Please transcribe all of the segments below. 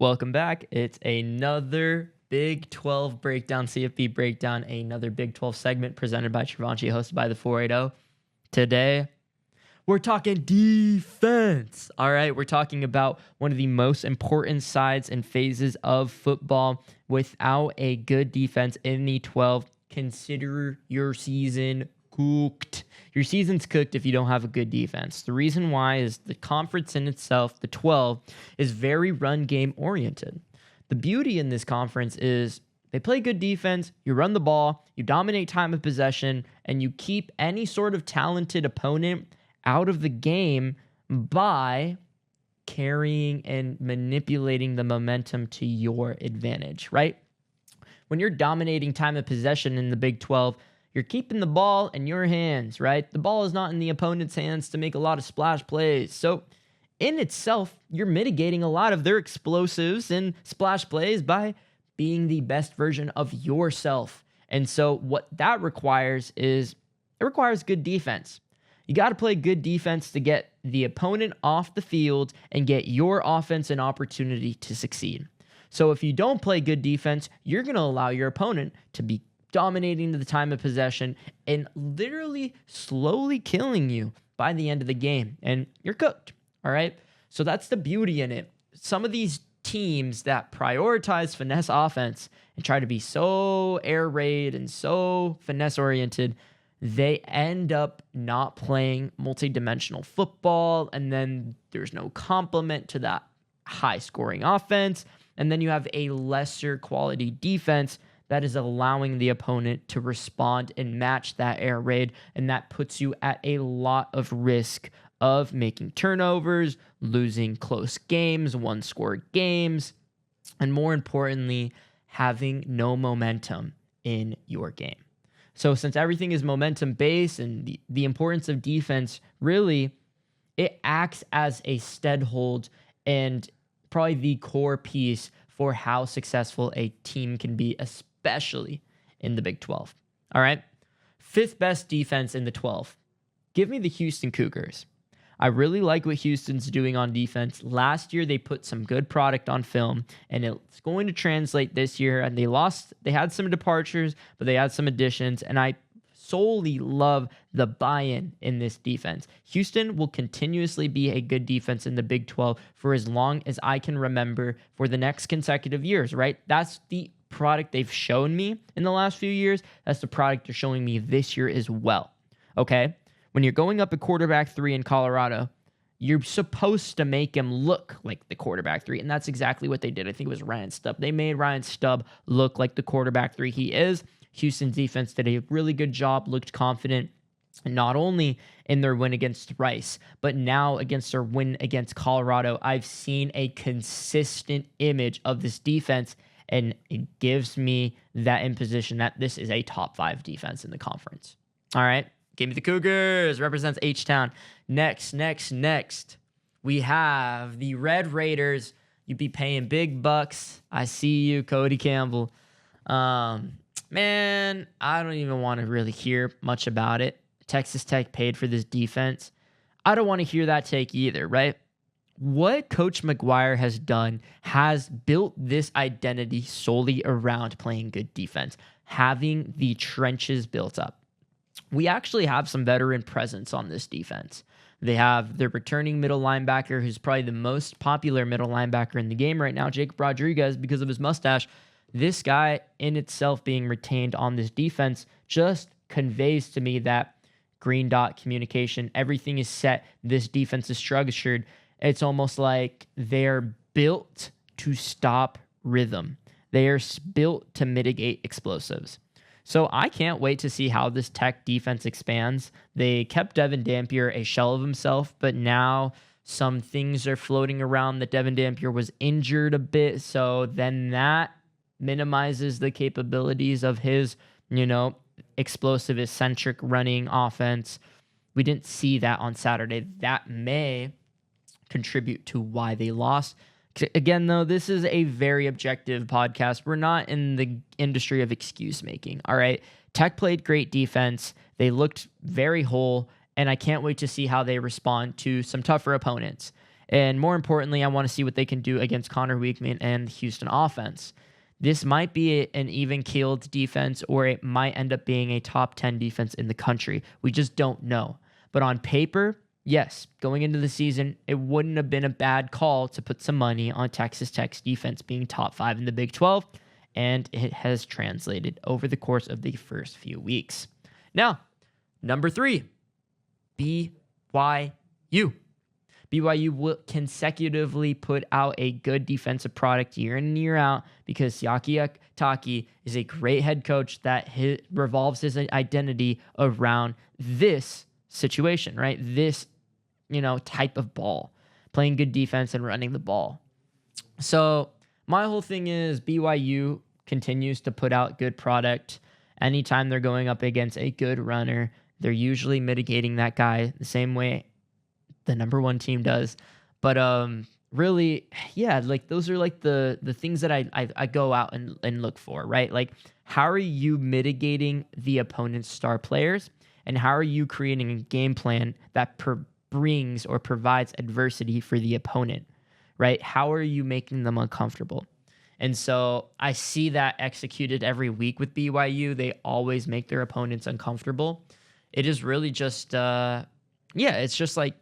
Welcome back. It's another Big 12 breakdown, CFB breakdown, another Big 12 segment presented by Travanci, hosted by the 480. Today, we're talking defense. All right, we're talking about one of the most important sides and phases of football. Without a good defense in the 12, consider your season cooked. Your season's cooked if you don't have a good defense. The reason why is the conference in itself, the 12, is very run game oriented. The beauty in this conference is they play good defense, you run the ball, you dominate time of possession, and you keep any sort of talented opponent out of the game by carrying and manipulating the momentum to your advantage, right? When you're dominating time of possession in the Big 12, you're keeping the ball in your hands, right? The ball is not in the opponent's hands to make a lot of splash plays. So in itself, you're mitigating a lot of their explosives and splash plays by being the best version of yourself. And so what that requires is it requires good defense. You got to play good defense to get the opponent off the field and get your offense an opportunity to succeed. So if you don't play good defense, you're going to allow your opponent to be dominating the time of possession and literally slowly killing you by the end of the game. And you're cooked, all right? So that's the beauty in it. Some of these teams that prioritize finesse offense and try to be so air raid and so finesse oriented, they end up not playing multi-dimensional football, and then there's no complement to that high-scoring offense, and then you have a lesser quality defense that is allowing the opponent to respond and match that air raid, and that puts you at a lot of risk of making turnovers, losing close games, one-score games, and more importantly, having no momentum in your game. So since everything is momentum-based and the importance of defense, really, it acts as a steadhold and probably the core piece for how successful a team can be, especially in the Big 12. All right? Fifth best defense in the 12. Give me the Houston Cougars. I really like what Houston's doing on defense. Last year, they put some good product on film, and it's going to translate this year. And they had some departures, but they had some additions, and I solely love the buy-in in this defense. Houston will continuously be a good defense in the Big 12 for as long as I can remember for the next consecutive years, right? That's the product they've shown me in the last few years. That's the product they're showing me this year as well, okay? When you're going up at quarterback 3 in Colorado, you're supposed to make him look like the quarterback 3, and that's exactly what they did. I think it was Ryan Stubb. They made Ryan Stubb look like the quarterback 3 he is. Houston's defense did a really good job, looked confident, not only in their win against Rice, but now against their win against Colorado. I've seen a consistent image of this defense, and it gives me that imposition that this is a top 5 defense in the conference. All right? Give me the Cougars. Represents H-Town. Next. We have the Red Raiders. You'd be paying big bucks. I see you, Cody Campbell. Man, I don't even want to really hear much about it. Texas Tech paid for this defense. I don't want to hear that take either, right? What Coach McGuire has done has built this identity solely around playing good defense, having the trenches built up. We actually have some veteran presence on this defense. They have their returning middle linebacker, who's probably the most popular middle linebacker in the game right now, Jacob Rodriguez, because of his mustache. This guy in itself being retained on this defense just conveys to me that green dot communication, everything is set. This defense is structured. It's almost like they're built to stop rhythm. They are built to mitigate explosives. So I can't wait to see how this Tech defense expands. They kept Devin Dampier a shell of himself, but now some things are floating around that Devin Dampier was injured a bit. So then that minimizes the capabilities of his, explosive, eccentric running offense. We didn't see that on Saturday. That may contribute to why they lost. Again, though, this is a very objective podcast. We're not in the industry of excuse making, all right? Tech played great defense. They looked very whole, and I can't wait to see how they respond to some tougher opponents. And more importantly, I want to see what they can do against Connor Weekman and the Houston offense. This might be an even-keeled defense, or it might end up being a top 10 defense in the country. We just don't know. But on paper, yes, going into the season, it wouldn't have been a bad call to put some money on Texas Tech's defense being top 5 in the Big 12, and it has translated over the course of the first few weeks. Now, number 3, BYU. BYU will consecutively put out a good defensive product year in and year out because Siaki Taki is a great head coach that revolves his identity around this situation, right? This, type of ball, playing good defense and running the ball. So my whole thing is BYU continues to put out good product. Anytime they're going up against a good runner, they're usually mitigating that guy the same way the number 1 team does. But really, yeah, like those are like the things that I go out and look for, right? Like, how are you mitigating the opponent's star players, and how are you creating a game plan that brings or provides adversity for the opponent, right? How are you making them uncomfortable? And so I see that executed every week with BYU. They always make their opponents uncomfortable. It is really just, it's just like,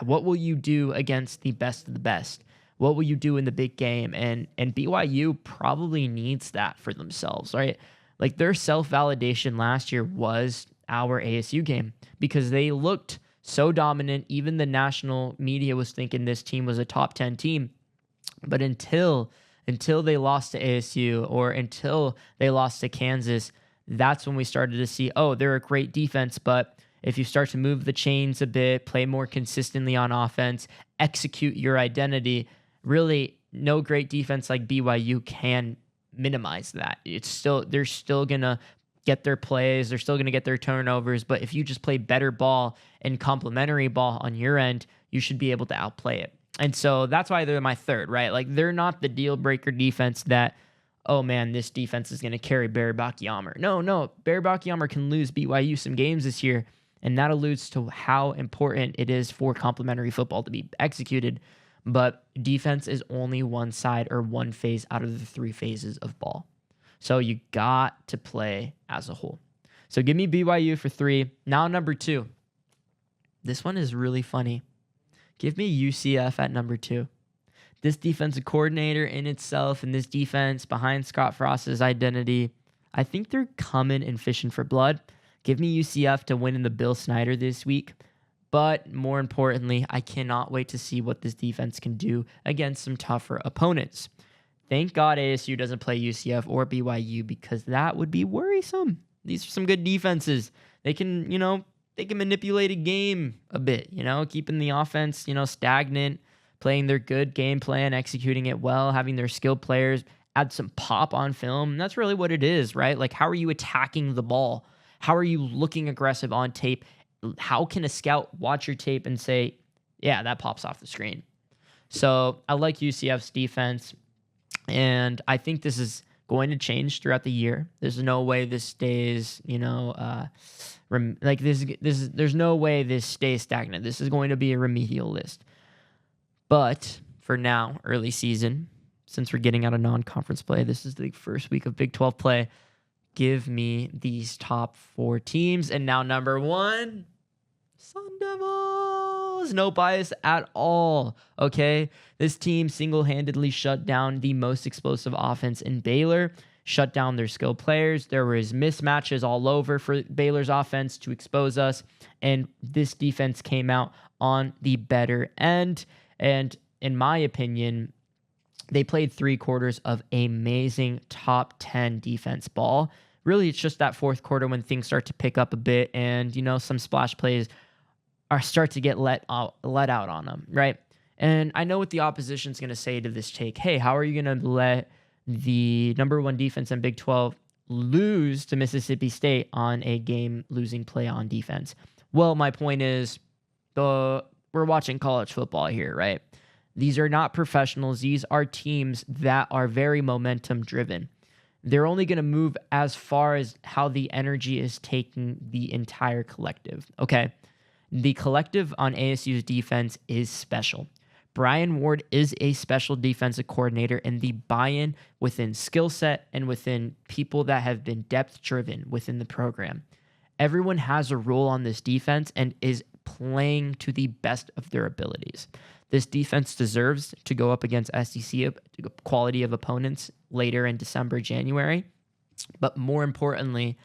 what will you do against the best of the best? What will you do in the big game? And BYU probably needs that for themselves, right? Like, their self-validation last year was our ASU game because they looked so dominant. Even the national media was thinking this team was a top 10 team. But until they lost to ASU or until they lost to Kansas, that's when we started to see, oh, they're a great defense, but if you start to move the chains a bit, play more consistently on offense, execute your identity, really no great defense like BYU can minimize that. They're still going to get their plays, they're still going to get their turnovers, but if you just play better ball and complementary ball on your end, you should be able to outplay it. And so that's why they're my 3rd, right? Like, they're not the deal breaker defense that, oh man, this defense is going to carry Barry Bakiamer. No, Barry Bakiamer can lose BYU some games this year. And that alludes to how important it is for complementary football to be executed. But defense is only one side or one phase out of the 3 phases of ball. So you got to play as a whole. So give me BYU for 3. Now number 2. This one is really funny. Give me UCF at number 2. This defensive coordinator in itself and this defense behind Scott Frost's identity, I think they're coming and fishing for blood. Give me UCF to win in the Bill Snyder this week. But more importantly, I cannot wait to see what this defense can do against some tougher opponents. Thank God ASU doesn't play UCF or BYU because that would be worrisome. These are some good defenses. They can manipulate a game a bit, keeping the offense, stagnant, playing their good game plan, executing it well, having their skilled players add some pop on film. And that's really what it is, right? Like, how are you attacking the ball? How are you looking aggressive on tape? How can a scout watch your tape and say, yeah, that pops off the screen? So I like UCF's defense, and I think this is going to change throughout the year. There's no way this stays, there's no way this stays stagnant. This is going to be a remedial list. But for now, early season, since we're getting out of non-conference play, this is the first week of Big 12 play. Give me these top 4 teams. And now number 1, Sun Devils. No bias at all, okay? This team single-handedly shut down the most explosive offense in Baylor, shut down their skilled players. There was mismatches all over for Baylor's offense to expose us, and this defense came out on the better end. And in my opinion, they played 3 quarters of amazing top 10 defense ball. Really, it's just that 4th quarter when things start to pick up a bit and, some splash plays start to get let out on them, right? And I know what the opposition's going to say to this take. Hey, how are you going to let the number 1 defense in Big 12 lose to Mississippi State on a game-losing play on defense? Well, my point is, we're watching college football here, right? These are not professionals. These are teams that are very momentum-driven. They're only going to move as far as how the energy is taking the entire collective, okay? The collective on ASU's defense is special. Brian Ward is a special defensive coordinator, and the buy-in within skill set and within people that have been depth-driven within the program. Everyone has a role on this defense and is playing to the best of their abilities. This defense deserves to go up against SEC quality of opponents later in December, January. But more importantly,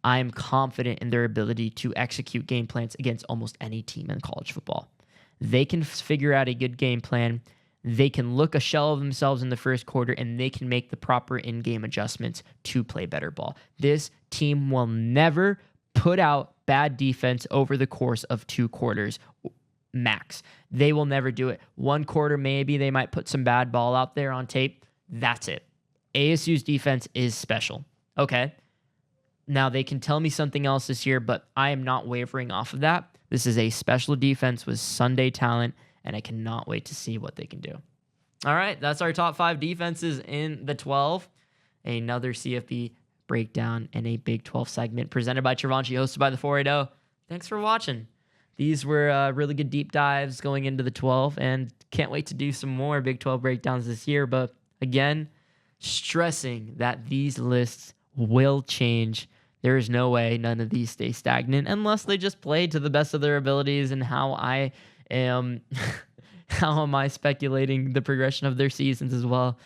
I'm confident in their ability to execute game plans against almost any team in college football. They can figure out a good game plan. They can look a shell of themselves in the first quarter, and they can make the proper in-game adjustments to play better ball. This team will never put out bad defense over the course of 2 quarters max. They will never do it. 1 quarter, maybe they might put some bad ball out there on tape. That's it. ASU's defense is special. Okay. Now, they can tell me something else this year, but I am not wavering off of that. This is a special defense with Sunday talent, and I cannot wait to see what they can do. All right, that's our top 5 defenses in the 12. Another CFP breakdown and a Big 12 segment presented by Travanci, hosted by the 480. Thanks for watching. These were really good deep dives going into the 12, and can't wait to do some more Big 12 breakdowns this year. But again, stressing that these lists will change. There is no way none of these stay stagnant unless they just play to the best of their abilities. And how am I speculating the progression of their seasons as well?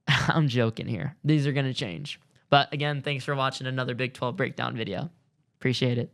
I'm joking here. These are going to change. But again, thanks for watching another Big 12 breakdown video. Appreciate it.